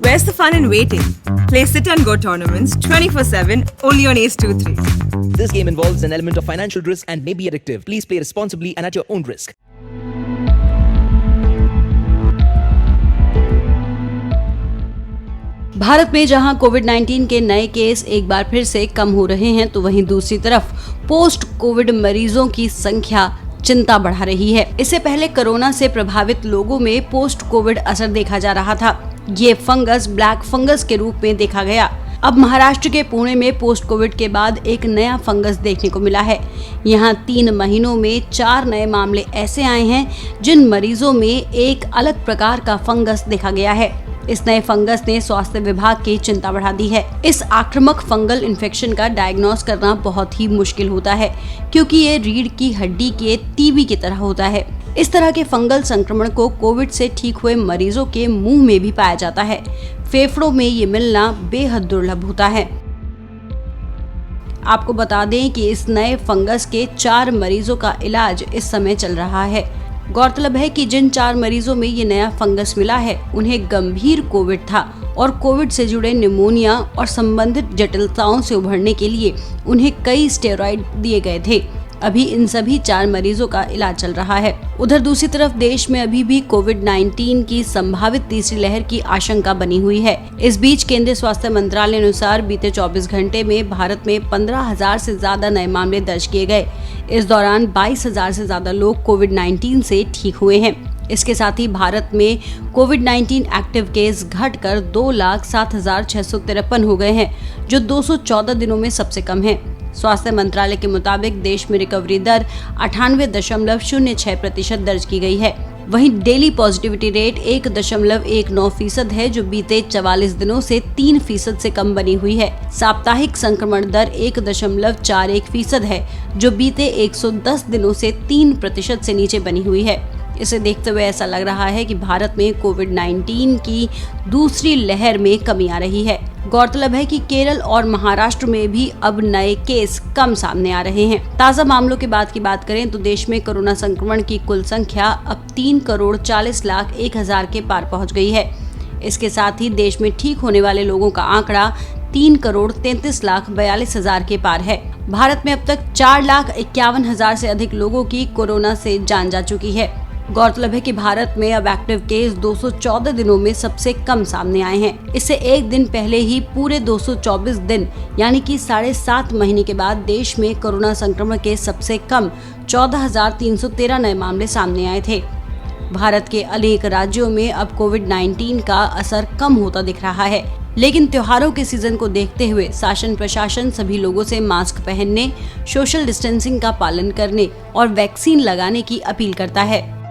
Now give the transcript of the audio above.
Where's the fun in waiting? Play Sit and Go tournaments 24/7 only on Ace 2-3. This game involves an element of financial risk and may be addictive. Please play responsibly and at your own risk. Bharat में जहां कोविड-19 के नए case एक बार फिर से कम हो रहे हैं, तो वहीं दूसरी तरफ पोस्ट कोविड मरीजों की संख्या चिंता बढ़ा रही है। इससे पहले कोरोना से प्रभावित लोगों में पोस्ट कोविड असर देखा जा रहा था। ये फंगस ब्लैक फंगस के रूप में देखा गया। अब महाराष्ट्र के पुणे में पोस्ट कोविड के बाद एक नया फंगस देखने को मिला है। यहाँ 3 महीनों में 4 नए मामले ऐसे आए हैं जिन मरीजों में एक अलग प्रकार का फंगस देखा गया है। इस नए फंगस ने स्वास्थ्य विभाग की चिंता बढ़ा दी है। इस आक्रामक फंगल इन्फेक्शन का डायग्नोस करना बहुत ही मुश्किल होता है, क्योंकि ये रीढ़ की हड्डी के टीबी की तरह होता है। इस तरह के फंगल संक्रमण को कोविड से ठीक हुए मरीजों के मुंह में भी पाया जाता है। फेफड़ों में ये मिलना बेहद दुर्लभ होता है। आपको बता दें कि इस नए फंगस के 4 मरीजों का इलाज इस समय चल रहा है। गौरतलब है कि जिन 4 मरीजों में ये नया फंगस मिला है, उन्हें गंभीर कोविड था और कोविड से जुड़े निमोनिया और संबंधित जटिलताओं से उभरने के लिए उन्हें कई स्टेरॉइड दिए गए थे। अभी इन सभी 4 मरीजों का इलाज चल रहा है। उधर दूसरी तरफ देश में अभी भी कोविड-19 की संभावित तीसरी लहर की आशंका बनी हुई है। इस बीच केंद्रीय स्वास्थ्य मंत्रालय अनुसार बीते 24 घंटे में भारत में 15,000 से ज्यादा नए मामले दर्ज किए गए। इस दौरान 22,000 से ज्यादा लोग कोविड-19 से ठीक हुए हैं। इसके साथ ही भारत में कोविड-19 एक्टिव केस घटकर 2,07,653 हो गए हैं, जो 214 दिनों में सबसे कम है। स्वास्थ्य मंत्रालय के मुताबिक देश में रिकवरी दर 98.06% दर्ज की गई है। वहीं डेली पॉजिटिविटी रेट 1.19% है, जो बीते 44 दिनों से 3% से कम बनी हुई है। साप्ताहिक संक्रमण दर 1.41% है, जो बीते 110 दिनों से 3% से नीचे बनी हुई है। इसे देखते हुए ऐसा लग रहा है कि भारत में कोविड-19 की दूसरी लहर में कमी आ रही है। गौरतलब है कि केरल और महाराष्ट्र में भी अब नए केस कम सामने आ रहे हैं। ताज़ा मामलों के बाद की बात करें तो देश में कोरोना संक्रमण की कुल संख्या अब 3,40,01,000 के पार पहुंच गई है। इसके साथ ही देश में ठीक होने वाले लोगों का आंकड़ा 3,33,42,000 के पार है। भारत में अब तक 4,51,000 से अधिक लोगों की कोरोना से जान जा चुकी है। गौरतलब है कि भारत में अब एक्टिव केस 214 दिनों में सबसे कम सामने आए हैं। इससे एक दिन पहले ही पूरे 224 दिन यानी कि 7.5 महीने के बाद देश में कोरोना संक्रमण के सबसे कम 14,313 नए मामले सामने आए थे। भारत के अनेक राज्यों में अब कोविड-19 का असर कम होता दिख रहा है, लेकिन त्योहारों के सीजन को देखते हुए शासन प्रशासन सभी लोगों से मास्क पहनने, सोशल डिस्टेंसिंग का पालन करने और वैक्सीन लगाने की अपील करता है।